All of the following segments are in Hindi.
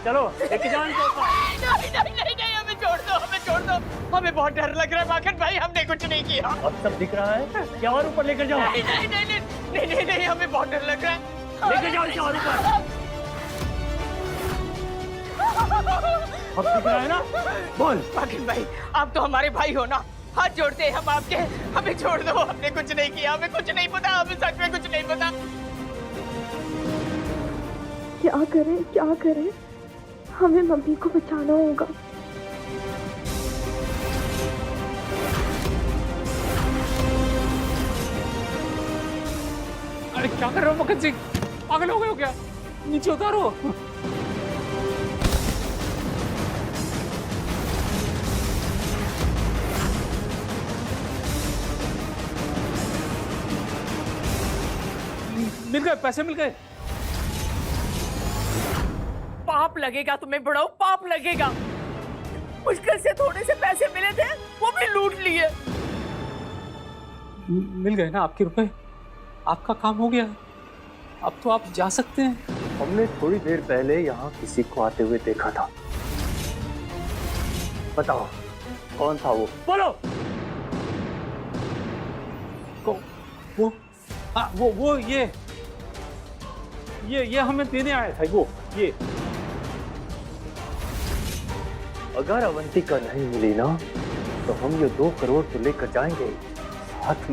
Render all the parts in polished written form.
चलो लेके जाओ इनको। नहीं नहीं नहीं नहीं, हमें छोड़ दो, हमें छोड़ दो, हमें बहुत डर लग रहा है माखन भाई, हमने कुछ नहीं किया। अब सब दिख रहा है क्या? और ऊपर लेकर जाओ। नहीं नहीं नहीं नहीं नहीं नहीं नहीं, हमें बहुत डर लग रहा है। लेके जाओ इसे और ऊपर। अब दिख रहा है ना? बोल। माखन भाई आप तो हमारे भाई हो ना, हाथ जोड़ते हैं हम आपके, हमें छोड़ दो, हमने कुछ नहीं किया, हमें कुछ नहीं पता, हमें सच में कुछ नहीं पता। क्या करें, हमें मम्मी को बचाना होगा। अरे क्या कर रहे हो मक्खन सिंह, पागल हो गए हो क्या? नीचे उतारो। मिल गए, पैसे मिल गए। पाप लगेगा तुम्हें बुढ़ाओ, पाप लगेगा। मुश्किल से थोड़े से पैसे मिले थे, वो भी लूट लिए। मिल गए ना आपके रुपए, आपका काम हो गया, अब तो आप जा सकते हैं। हमने थोड़ी देर पहले यहाँ किसी को आते हुए देखा था। बताओ कौन था वो? बोलो। वो हाँ, वो ये हमें देने आया था। वो ये अगर अवंतिका नहीं मिली ना तो हम ये 2 करोड़ तो लेकर जाएंगे, साथ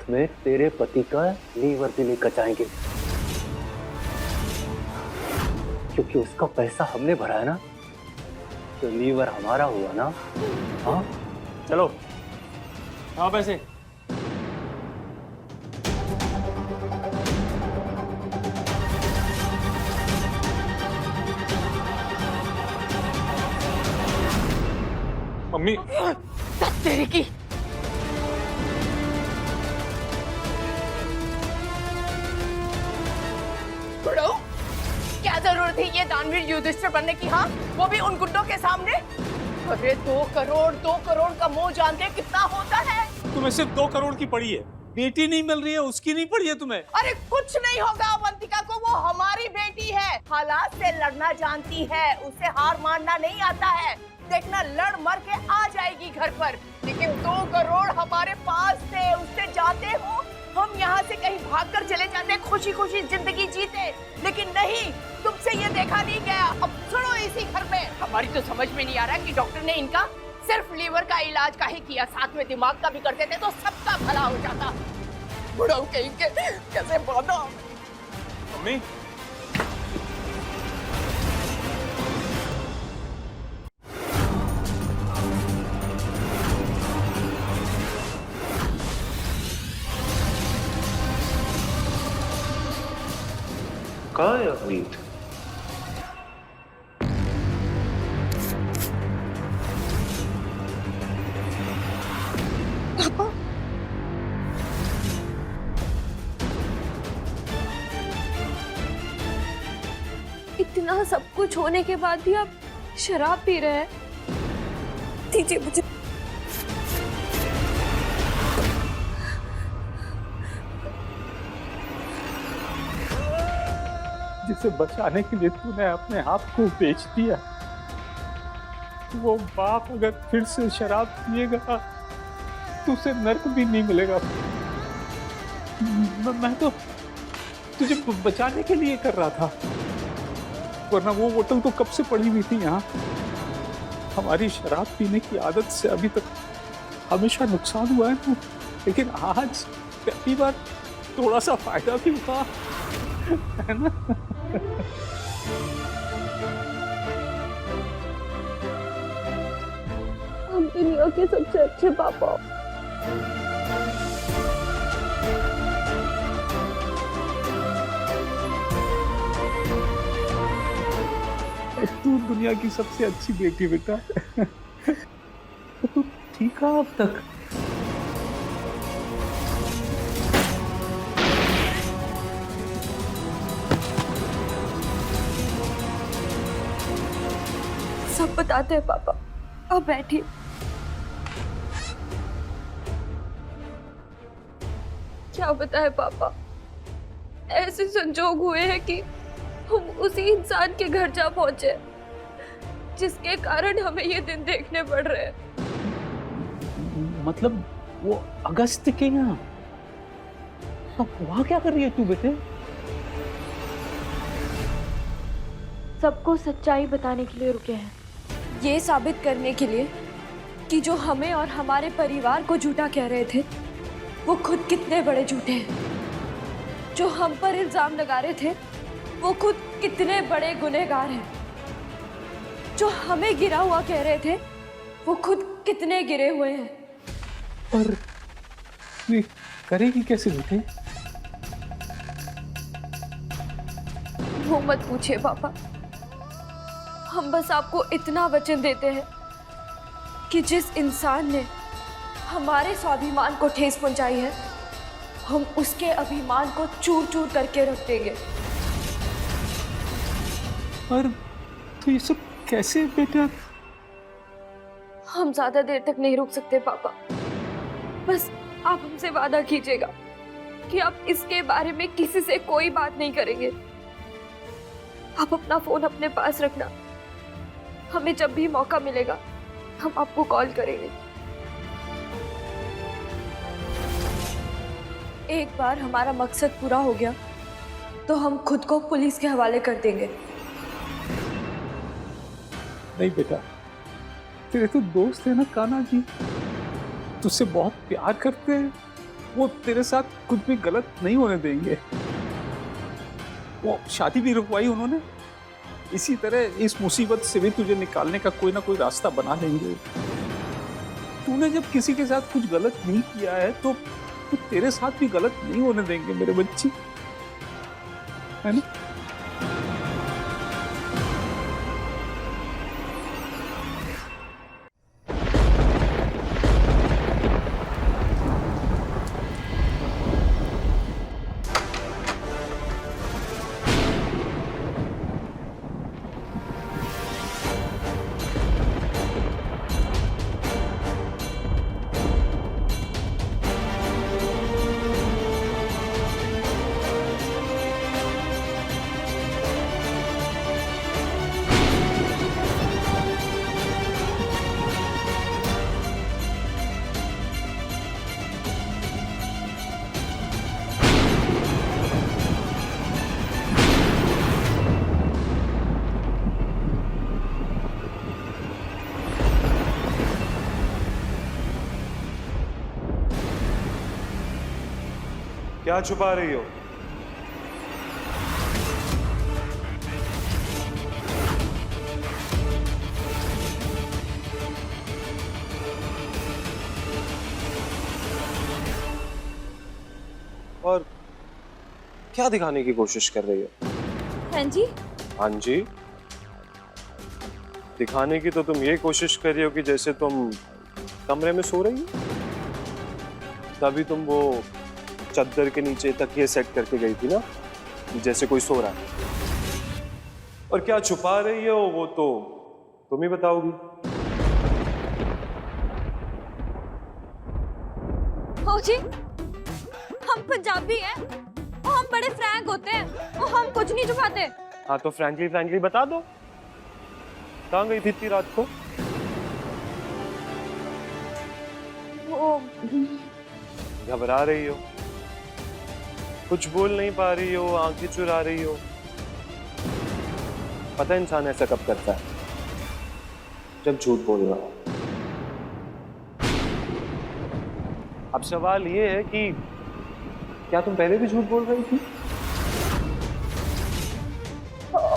में तेरे पति का लीवर भी लेकर जाएंगे, क्योंकि उसका पैसा हमने भरा है ना, तो लीवर हमारा हुआ ना। हाँ चलो हाँ पैसे। मम्मी तेरे की बुढ़ाओ, क्या जरूरत थी ये दानवीर युधिष्ठिर बनने की? हाँ, वो भी उन गुंडों के सामने। अरे 2 करोड़ का मोह जानते कितना होता है? तुम्हें सिर्फ 2 करोड़ की पड़ी है, बेटी नहीं मिल रही है, उसकी नहीं पड़ी है तुम्हें। अरे कुछ नहीं होगा अवंतिका को, वो हमारी बेटी है, हालात से लड़ना जानती है, उसे हार मानना नहीं आता है। देखना लड़ मर के आ जाएगी घर पर, लेकिन 2 करोड़ हमारे पास थे, उससे जाते हो हम यहाँ से कहीं भागकर चले जाते, खुशी खुशी जिंदगी जीते, लेकिन नहीं, तुमसे ये देखा नहीं गया। अब सुनो इसी घर में, हमारी तो समझ में नहीं आ रहा कि डॉक्टर ने इनका सिर्फ लीवर का इलाज का ही किया, साथ में दिमाग का भी कर देते तो सबका भला हो जाता। बुढ़ाऊ कहीं के कैसे बाधा। मम्मी कहाँ है अवनीत? इतना सब कुछ होने के बाद भी आप शराब पी रहे हैं? दीजिए मुझे। जिसे बचाने के लिए तूने अपने आप को बेच दिया, वो बाप अगर फिर से शराब पिएगा तो उसे नर्क भी नहीं मिलेगा। मैं तो तुझे बचाने के लिए कर रहा था, वरना वो बोतल तो कब से पड़ी हुई थी यहाँ। हमारी शराब पीने की आदत से अभी तक हमेशा नुकसान हुआ है ना, लेकिन आज पहली बार थोड़ा सा फायदा भी हुआ है ना। हम दुनिया के सबसे अच्छे पापा। तू दुनिया की सबसे अच्छी बेटी बेटा। तो तू ठीक है अब तक? सब बताते हैं पापा, अब बैठिए। क्या बताए पापा, ऐसे संजोग हुए हैं कि हम उसी इंसान के घर जा पहुंचे जिसके कारण हमें ये दिन देखने पड़ रहे हैं। मतलब वो अगस्त के यहाँ? अब वहां क्या कर रही है तू बेटे? सबको सच्चाई बताने के लिए रुके हैं, ये साबित करने के लिए कि जो हमें और हमारे परिवार को झूठा कह रहे थे वो खुद कितने बड़े झूठे हैं। जो हम पर इल्जाम लगा रहे थे वो खुद कितने बड़े गुनहगार हैं। जो हमें गिरा हुआ कह रहे थे वो खुद कितने गिरे हुए हैं। पर ये करेगी कैसे बेटे? वो मत पूछिए पापा, हम बस आपको इतना वचन देते हैं कि जिस इंसान ने हमारे स्वाभिमान को ठेस पहुंचाई है हम उसके अभिमान को चूर चूर करके रख देंगे। पर तो ये सब कैसे बेटा? हम ज्यादा देर तक नहीं रुक सकते पापा, बस आप हमसे वादा कीजिएगा कि आप इसके बारे में किसी से कोई बात नहीं करेंगे। आप अपना फोन अपने पास रखना, हमें जब भी मौका मिलेगा हम आपको कॉल करेंगे। एक बार हमारा मकसद पूरा हो गया तो हम खुद को पुलिस के हवाले कर देंगे। नहीं बेटा, तेरे तो दोस्त है ना कान्हा जी, तुझसे बहुत प्यार करते हैं, वो तेरे साथ कुछ भी गलत नहीं होने देंगे। वो शादी भी रुकवाई उन्होंने, इसी तरह इस मुसीबत से भी तुझे निकालने का कोई ना कोई रास्ता बना लेंगे। तूने जब किसी के साथ कुछ गलत नहीं किया है तो तेरे साथ भी गलत नहीं होने देंगे मेरे बच्चे, है ना? क्या छुपा रही हो? और क्या दिखाने की कोशिश कर रही हो? हाँ जी, हाँ जी, दिखाने की तो तुम ये कोशिश कर रही हो कि जैसे तुम कमरे में सो रही हो, तभी तुम वो चद्दर के नीचे तकिए सेट करके गई थी ना, जैसे कोई सो रहा है। और क्या छुपा रही हो वो तो तुम ही बताओगी। हो जी, हम पंजाबी हैं और हम बड़े फ्रैंक होते हैं और हम कुछ नहीं छुपाते। हाँ तो फ्रैंकली फ्रैंकली बता दो, कहाँ गई थी इतनी रात को? वो घबरा रही हो, कुछ बोल नहीं पा रही हो, आंखें चुरा रही हो। पता है इंसान ऐसा कब करता है? जब झूठ बोल रहा हो। अब सवाल ये है कि क्या तुम पहले भी झूठ बोल रही थी?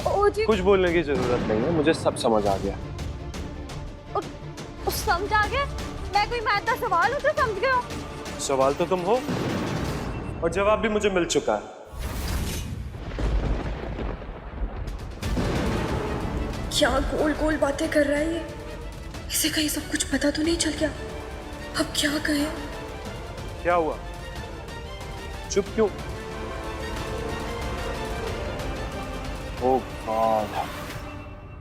ओ जी, कुछ बोलने की जरूरत नहीं है, मुझे सब समझ आ गया। समझ आ गया? मैं कोई महत्ता सवाल हूँ तो समझ गए हो? सवाल तो तुम हो और जवाब भी मुझे मिल चुका है। क्या गोल गोल बातें कर रहा है ये? इसे कहीं सब कुछ पता तो नहीं चल गया? अब क्या कहे? क्या हुआ? चुप क्यों? ओह गॉड,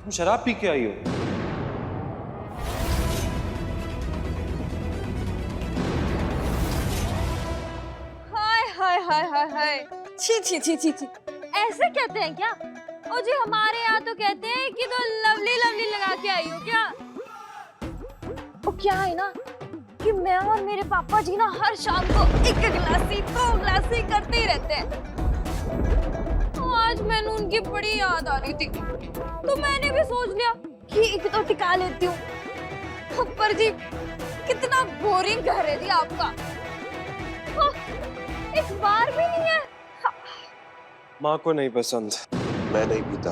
तुम शराब पी के आई हो? हाय हाय हाय हाय हाय, छी छी छी छी छी, ऐसे कहते हैं क्या? और जी हमारे यहाँ तो कहते हैं कि तो लवली लवली लगा के आई हो क्या? वो क्या है ना कि मैं और मेरे पापा जी ना हर शाम को एक गिलासी 2 गिलासी करते ही रहते हैं। तो आज मैंने उनकी बड़ी याद आ रही थी, तो मैंने भी सोच लिया कि एक तो टिका लेती हूँ। पर जी कितना बोरिंग घर है जी आपका, एक बार भी नहीं है। माँ को नहीं पसंद, मैं नहीं पीता।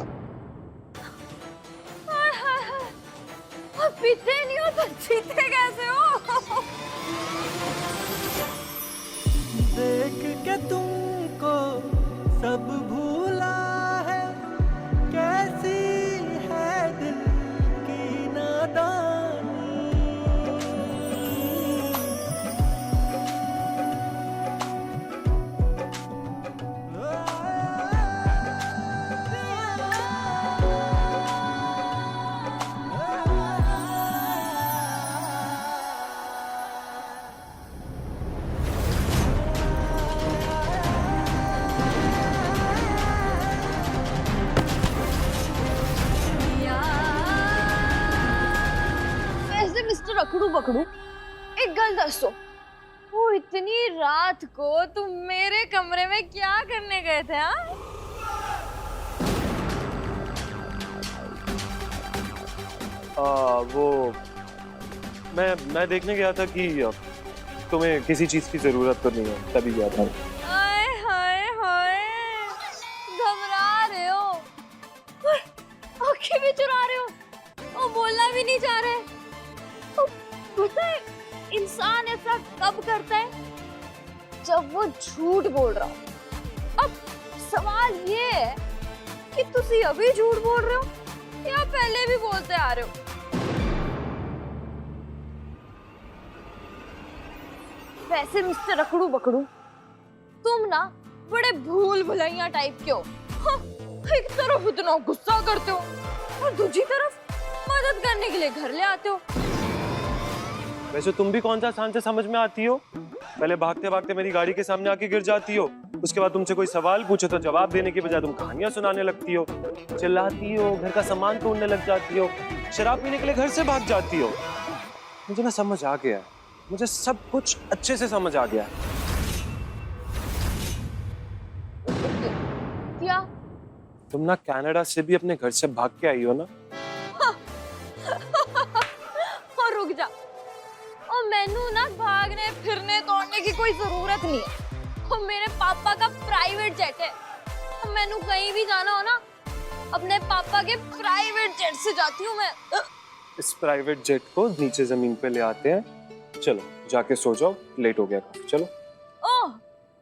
हाय हाय हाय, आप पीते नहीं हो तो जीते कैसे हो? देख के तुमको सब भूला है, कैसी है दिल की नादानी। वैसे मिस्टर अकड़ू बकड़ू, एक गल दसो, वो इतनी रात को तुम मेरे कमरे में क्या करने गए थे? हाँ? वो मैं देखने गया था कि तुम्हें किसी चीज की जरूरत तो नहीं है, तभी गया था। हाय हाय हाय, घबरा रहे हो और आंखें भी चुरा रहे हो और बोलना भी नहीं चाह रहे। तो पता है इंसान ऐसा कब करता है? जब वो झूठ बोल रहा हो। अब सवाल ये है कि तुसी अभी झूठ बोल रहे हो या पहले भी बोलते आ रहे हो? वैसे मिस्टर अकड़ू बकड़ू, तुम ना बड़े भूल भुलैया टाइप के हो। हाँ, एक तरफ इतना गुस्सा करते हो और दूसरी तरफ मदद करने के लिए घर ले आते हो। वैसे तुम भी कौन सा शान से समझ में आती हो? पहले भागते भागते मेरी गाड़ी के सामने आके गिर जाती हो, उसके बाद तुमसे कोई सवाल पूछो तो जवाब देने की बजाय तुम कहानियां सुनाने लगती हो, चिल्लाती हो, घर का सामान तोड़ने लग जाती हो, शराब पीने के लिए घर से भाग जाती हो। मुझे ना समझ आ गया है, मुझे सब कुछ अच्छे से समझ आ गया है। क्या? तुम ना कनाडा से भी अपने घर से भाग के आई हो ना? और रुक जा, और मैनू ना भागने फिरने दौड़ने की कोई जरूरत नहीं है। और मेरे पापा का प्राइवेट जेट है, और मैनू कहीं भी जाना हो ना अपने पापा के प्राइवेट जेट से जाती हूँ मैं। इस प्राइवेट जेट को नीचे जमीन पे ले आते हैं। चलो जाके सो जाओ, लेट हो गया काफी। चलो।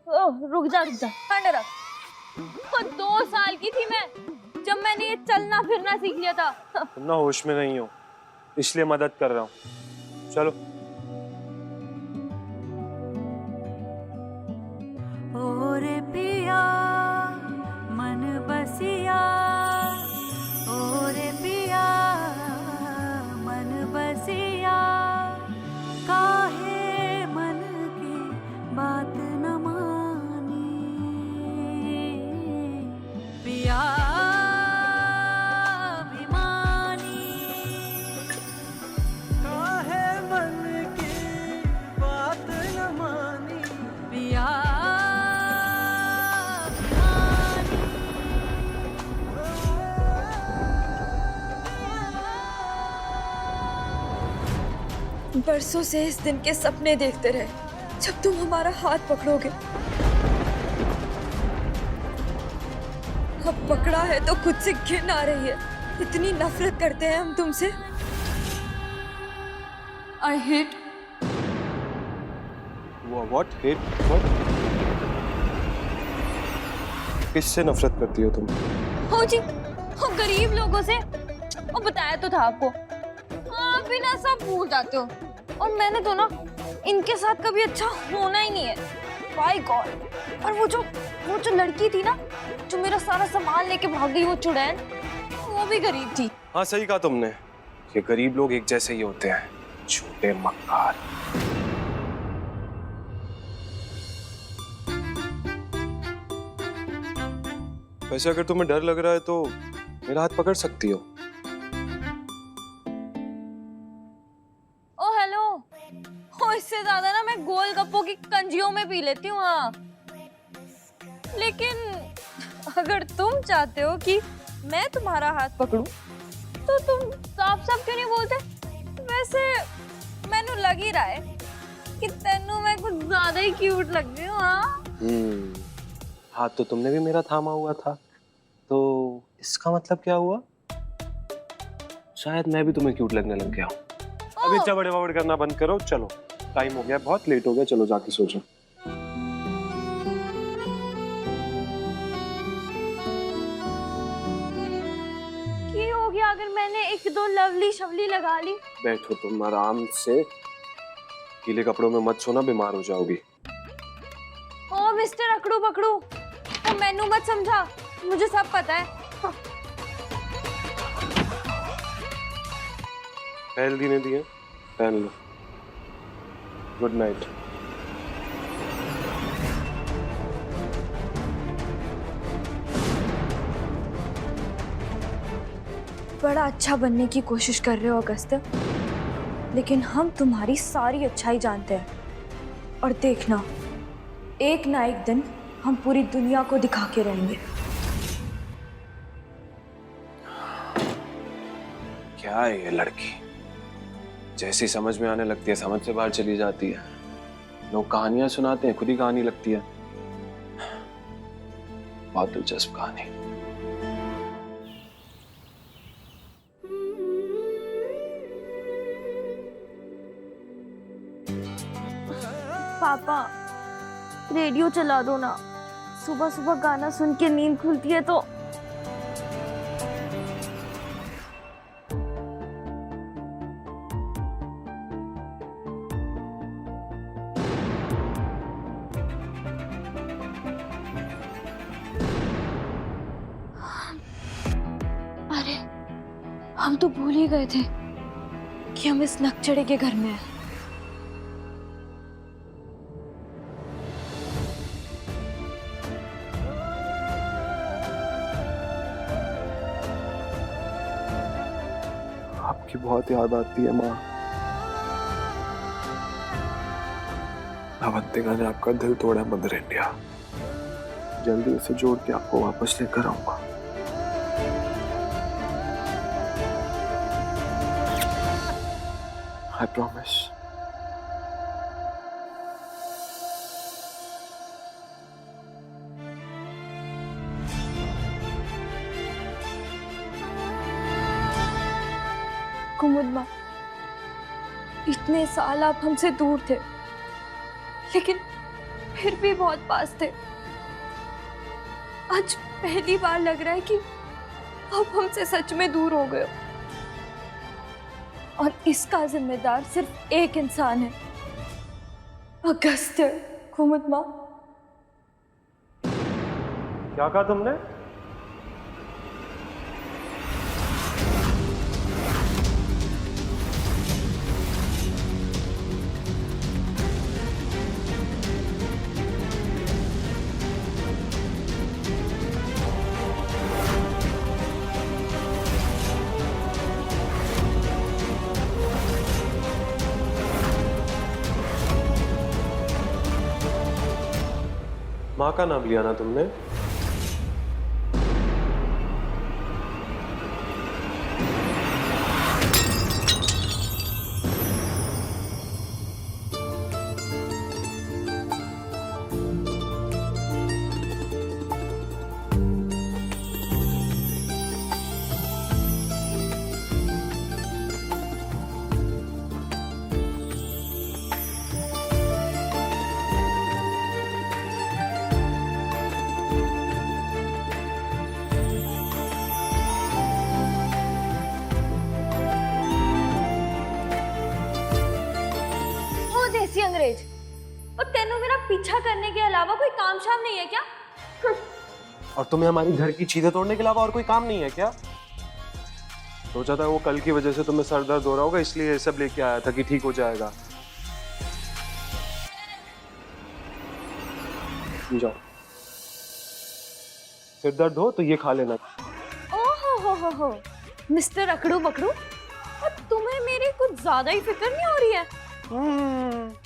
ओह रुक जा ठंड रख। 2 साल की थी मैं जब मैंने ये चलना फिरना सीख लिया था। तुम ना होश में नहीं हो, इसलिए मदद कर रहा हूँ। चलो। ओरे पिया मन बसिया, ओरे पिया मन बसिया, काहे मन की बात न मानी, पिया अभिमानी, काहे मन की बात न मानी, पिया बरसों से इस दिन के सपने देखते रहे जब तुम हमारा हाथ पकड़ोगे। अब पकड़ा है तो खुद से घिन आ रही है, इतनी नफरत करते हैं हम तुमसे। I hate। What? Hate? What? किससे नफरत करती हो तुम? हो जी, हो गरीब लोगों से। वो बताया तो था आपको, आप भी ना सब भूल जाते हो। और मैंने तो ना इनके साथ कभी अच्छा होना ही नहीं है। By God. और वो जो लड़की थी ना जो मेरा सारा सामान लेके भाग गई, वो चुड़ैल, वो भी गरीब थी। हाँ सही कहा तुमने, ये गरीब लोग एक जैसे ही होते हैं, छोटे मक्कार। वैसे अगर तुम्हें डर लग रहा है तो मेरा हाथ पकड़ सकती हो। ओ हेलो। ओ इससे ज्यादा ना मैं गोलगप्पों की कंजियों में पी लेती हूँ। हाँ, लेकिन अगर तुम चाहते हो कि मैं तुम्हारा हाथ पकड़ूं, तो तुम साफ साफ क्यों नहीं बोलते? वैसे मैनू लग ही रहा है कि तेनू मैं कुछ ज्यादा ही क्यूट लगती हूँ। हाँ, हाथ तो तुमने भी मेरा थामा हुआ था, तो इसका मतलब क्या हुआ? शायद मैं भी तुम्हें क्यूट लगने लग गया हूँ। अभी चबड़ वबड़ करना बंद करो, चलो टाइम हो गया, बहुत लेट हो गया, चलो जाके सो जाओ। की हो गया अगर मैंने एक दो लवली शवली लगा ली? बैठो तुम आराम से, गीले कपड़ों में मत सोना, बीमार हो जाओगी। ओ मिस्टर अकड़ू पकड़ू, तो मैनू मत समझा, मुझे सब पता है। पहल दी ने दिए, पहन लो। Good night. बड़ा अच्छा बनने की कोशिश कर रहे हो अगस्त्य, लेकिन हम तुम्हारी सारी अच्छाई जानते हैं। और देखना, एक ना एक दिन हम पूरी दुनिया को दिखा के रहेंगे। क्या है ये लड़की, जैसी समझ में आने लगती है समझ से बाहर चली जाती है। लोग कहानियां सुनाते हैं, खुद ही कहानी लगती है। बहुत दिलचस्प कहानी। पापा रेडियो चला दो ना, सुबह सुबह गाना सुन के नींद खुलती है तो। अरे हम तो भूल ही गए थे कि हम इस नकचड़े के घर में हैं। आपकी बहुत याद आती है माँ। अवंतिका ने आपका दिल तोड़ा मदर इंडिया, जल्दी उसे जोड़ के आपको वापस लेकर आऊंगा। I promise. कुमुद माँ, इतने साल आप हमसे दूर थे, लेकिन फिर भी बहुत पास थे। आज पहली बार लग रहा है कि आप हमसे सच में दूर हो गए हो। और इसका जिम्मेदार सिर्फ एक इंसान है, अगस्त्य। कुमुद माँ, क्या कहा तुमने? माँ का नाम लिया ना तुमने? देसी अंग्रेज, और तेनू मेरा पीछा करने के अलावा कोई काम शाम नहीं है क्या? और तुम्हें हमारी घर की चीजें तोड़ने के अलावा और कोई काम नहीं है क्या? सोचा था वो कल की वजह से तुम्हें सर दर्द हो रहा होगा, इसलिए ये सब लेके आया था कि ठीक हो जाएगा। जाओ। सिर दर्द हो तो ये खा लेना। ओहो हो मिस्टर अकड़ू बकड़ू, और तुम्हें मेरी कुछ ज्यादा ही फिक्र नहीं हो रही है?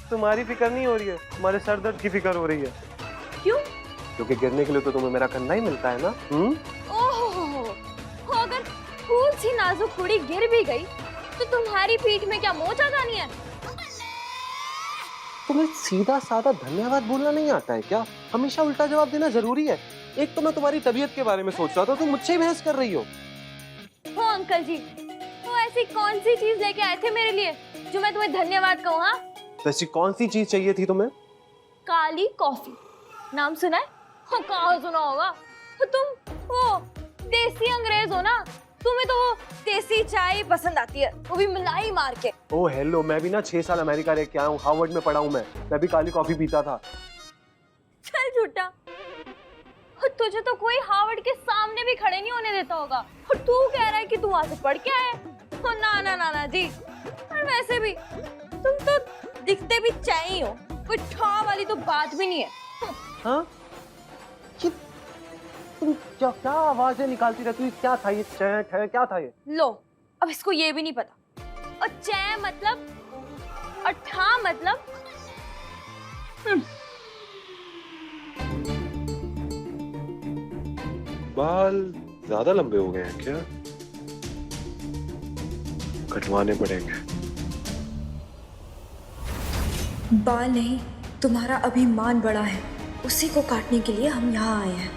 तुम्हारी फिक्र नहीं हो रही है, तुम्हारे सर दर्द की फिक्र हो रही है। क्यों? क्योंकि गिरने के लिए तो तुम्हें मेरा कंधा ही मिलता है ना। ओहो हो, अगर फूल सी नाजुक कुड़ी गिर भी गई तो तुम्हारी पीठ में क्या मोच आ जानी है? तुम्हें सीधा साधा धन्यवाद बोलना नहीं आता है क्या? हमेशा उल्टा जवाब देना जरूरी है। एक तो मैं तुम्हारी तबीयत के बारे में सोच रहा था, तुम मुझसे ही बहस कर रही हो। अंकल जी, तो ऐसी कौन सी चीज लेके आए थे मेरे लिए जो मैं तुम्हें धन्यवाद कहूँ? हाँ, वैसी कौन सी चीज चाहिए थी तुम्हें? काली कॉफी, नाम सुना है? हाँ, कहाँ सुना होगा? तुम वो देसी अंग्रेज हो ना, तुम्हें तो वो देसी चाय पसंद आती है, वो भी मलाई मार के। ओह हेलो, मैं भी ना 6 साल अमेरिका रह के आया हूँ, हार्वर्ड में पढ़ा हूँ मैं भी काली कॉफी पीता था। चल झूठा, तुझे तो कोई हार्वर्ड के सामने भी खड़े नहीं होने देता होगा, और तू कह रहा है कि तू वहां से पढ़ के आया है? ना ना ना ना जी, और वैसे भी तुम तो दिखते भी चाय ही हो, कोई ठा वाली तो बात भी नहीं है। हाँ? तुम क्या आवाजें निकालती रहती हो? क्या था ये? क्या था ये? लो, अब इसको ये भी नहीं पता, और चै मतलब और ठा मतलब। बाल ज्यादा लंबे हो गए हैं क्या? कटवाने पड़ेंगे। बाल नहीं, तुम्हारा अभिमान बड़ा है, उसी को काटने के लिए हम यहाँ आए हैं।